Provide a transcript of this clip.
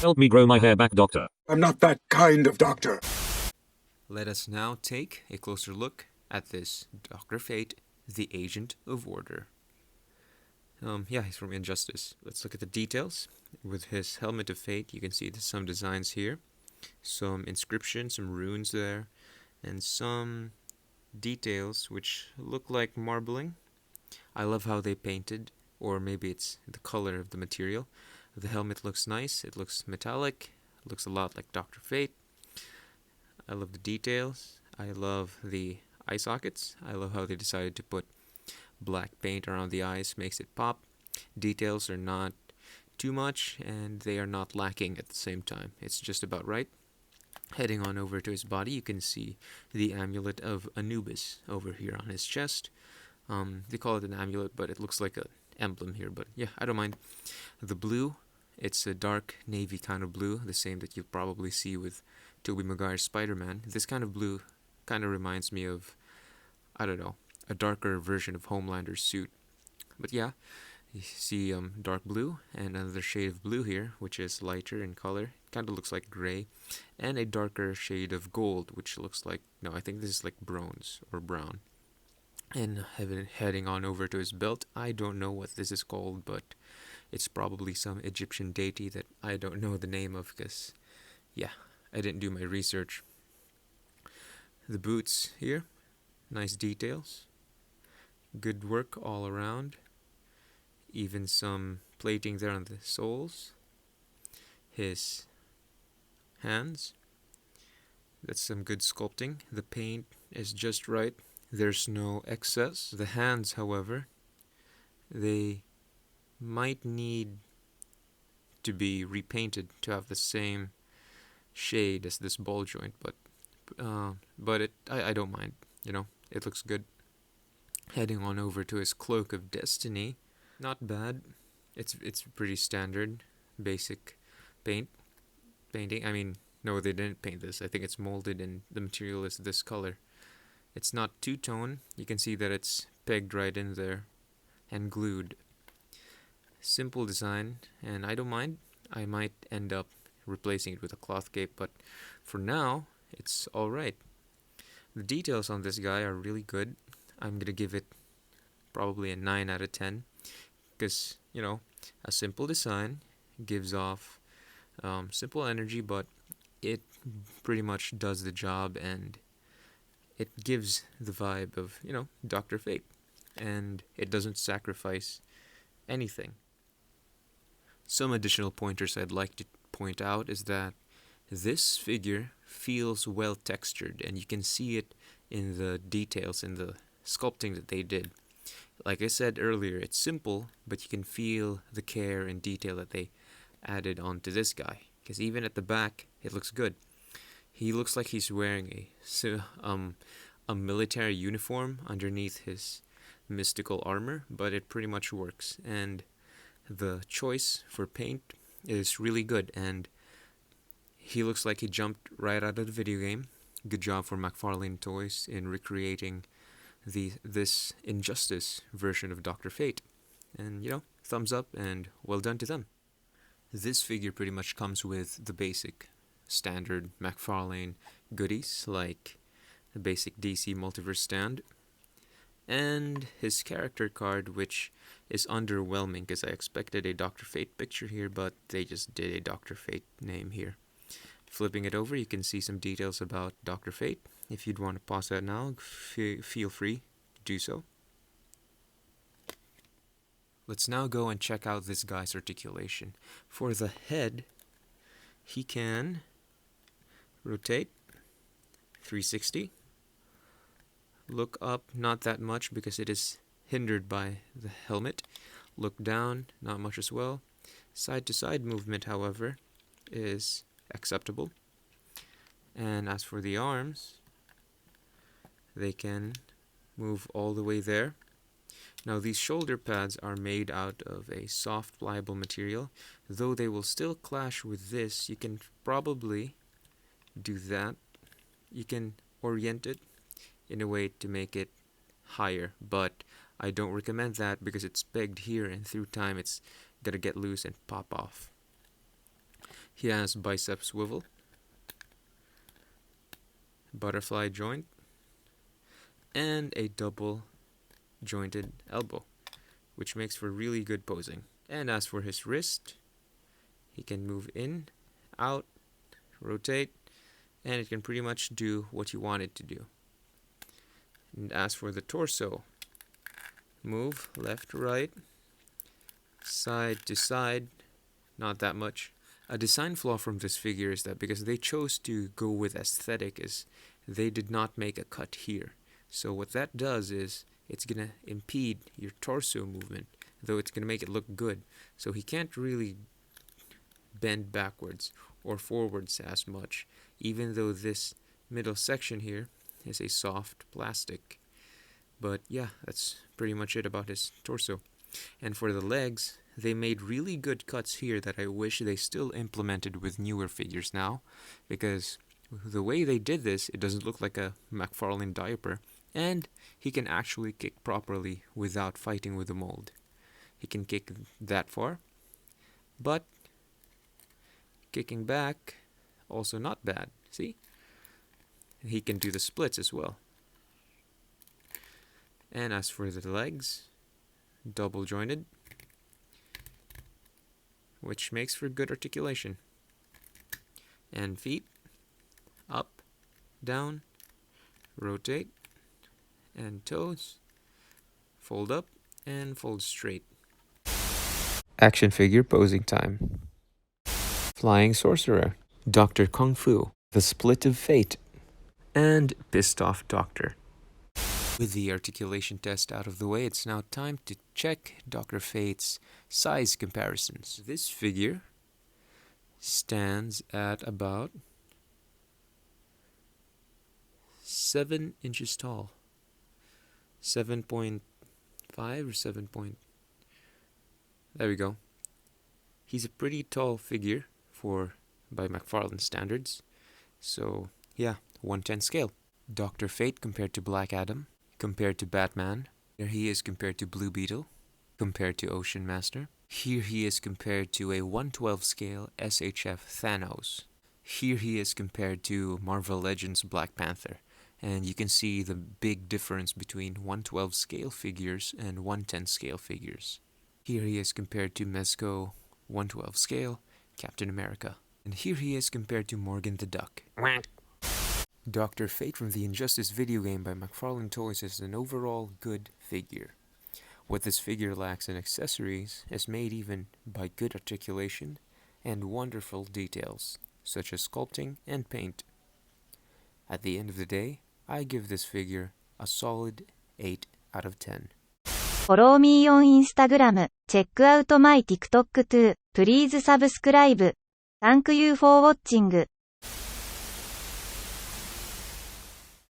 Help me grow my hair back, doctor. I'm not that kind of doctor. Let us now take a closer look at this Dr. Fate, the Agent of Order. Yeah, he's from Injustice. Let's look at the details. With his helmet of fate, you can see there's some designs here, some inscriptions, some runes there, and some details which look like marbling. I love how they painted, or maybe it's the color of the material. The helmet looks nice, it looks metallic, it looks a lot like Dr. Fate. I love the details, I love the eye sockets, I love how they decided to put black paint around the eyes, makes it pop. Details are not too much, and they are not lacking at the same time. It's just about right. Heading on over to his body, you can see the amulet of Anubis over here on his chest. They call it an amulet, but it looks like an emblem here, but yeah, I don't mind. The blue, it's a dark navy kind of blue, the same that you'll probably see with Tobey Maguire's Spider-Man. This kind of blue kind of reminds me of, I don't know, a darker version of Homelander's suit. But yeah, you see dark blue and another shade of blue here, which is lighter in color. Kind of looks like gray. And a darker shade of gold, which looks like, no, I think this is like bronze or brown. And heading on over to his belt, I don't know what this is called, but it's probably some Egyptian deity that I don't know the name of because, yeah, I didn't do my research. The boots here, nice details. Good work all around. Even some plating there on the soles. His hands. That's some good sculpting. The paint is just right. There's no excess. The hands, however, they might need to be repainted to have the same shade as this ball joint, but I don't mind. You know, it looks good. Heading on over to his cloak of destiny, not bad. It's pretty standard, basic painting. I mean, no, they didn't paint this. I think it's molded and the material is this color. It's not two-tone. You can see that it's pegged right in there and glued. Simple design, and I don't mind. I might end up replacing it with a cloth cape, but for now, it's alright. The details on this guy are really good. I'm gonna give it probably a 9 out of 10 because, you know, a simple design gives off simple energy, but it pretty much does the job and it gives the vibe of, you know, Dr. Fate, and it doesn't sacrifice anything. Some additional pointers I'd like to point out is that this figure feels well textured, and you can see it in the details, in the sculpting that they did. Like I said earlier, it's simple, but you can feel the care and detail that they added onto this guy. Because even at the back, it looks good. He looks like he's wearing a military uniform underneath his mystical armor, but it pretty much works. And the choice for paint is really good, and he looks like he jumped right out of the video game. Good job for McFarlane Toys in recreating this Injustice version of Dr. Fate. And, you know, thumbs up and well done to them. This figure pretty much comes with the basic standard McFarlane goodies, like the basic DC Multiverse stand, and his character card, which is underwhelming because I expected a Dr. Fate picture here, but they just did a Dr. Fate name here. Flipping it over, you can see some details about Dr. Fate. If you'd want to pause that now, feel free to do so. Let's now go and check out this guy's articulation. For the head, he can rotate 360. Look up, not that much because it is hindered by the helmet. Look down, not much as well. Side to side movement, however, is acceptable. And as for the arms, they can move all the way there. Now these shoulder pads are made out of a soft, pliable material. Though they will still clash with this, you can probably do that. You can orient it in a way to make it higher, but I don't recommend that because it's pegged here and through time it's gonna get loose and pop off. He has bicep swivel, butterfly joint, and a double jointed elbow, which makes for really good posing. And as for his wrist, he can move in, out, rotate, and it can pretty much do what you want it to do. And as for the torso, move left, right, side to side, not that much. A design flaw from this figure is that because they chose to go with aesthetic, is they did not make a cut here. So what that does is it's going to impede your torso movement, though it's going to make it look good. So he can't really bend backwards or forwards as much, even though this middle section here is a soft plastic. But yeah, that's pretty much it about his torso. And for the legs, they made really good cuts here that I wish they still implemented with newer figures now, because the way they did this, it doesn't look like a McFarlane diaper, and he can actually kick properly without fighting with the mold. He can kick that far, but kicking back, also not bad. See? He can do the splits as well. And as for the legs, double jointed, which makes for good articulation. And feet, up, down, rotate, and toes, fold up, and fold straight. Action figure posing time. Flying Sorcerer, Dr. Kung Fu, The Split of Fate, and Pissed Off Doctor. With the articulation test out of the way, it's now time to check Dr. Fate's size comparisons. This figure stands at about 7 inches tall. 7.5 or 7 point... There we go. He's a pretty tall figure by McFarlane standards. So, yeah, 1/10 scale. Dr. Fate compared to Black Adam, compared to Batman. Here he is compared to Blue Beetle, compared to Ocean Master. Here he is compared to a 1/12 scale SHF Thanos. Here he is compared to Marvel Legends Black Panther. And you can see the big difference between 1/12 scale figures and 1/10 scale figures. Here he is compared to Mezco 1/12 scale Captain America. And here he is compared to Morgan the Duck. Dr. Fate from the Injustice video game by McFarlane Toys is an overall good figure. What this figure lacks in accessories is made even by good articulation and wonderful details, such as sculpting and paint. At the end of the day, I give this figure a solid 8 out of 10. Follow me on Instagram. Check out my TikTok too. Please subscribe. Thank you for watching.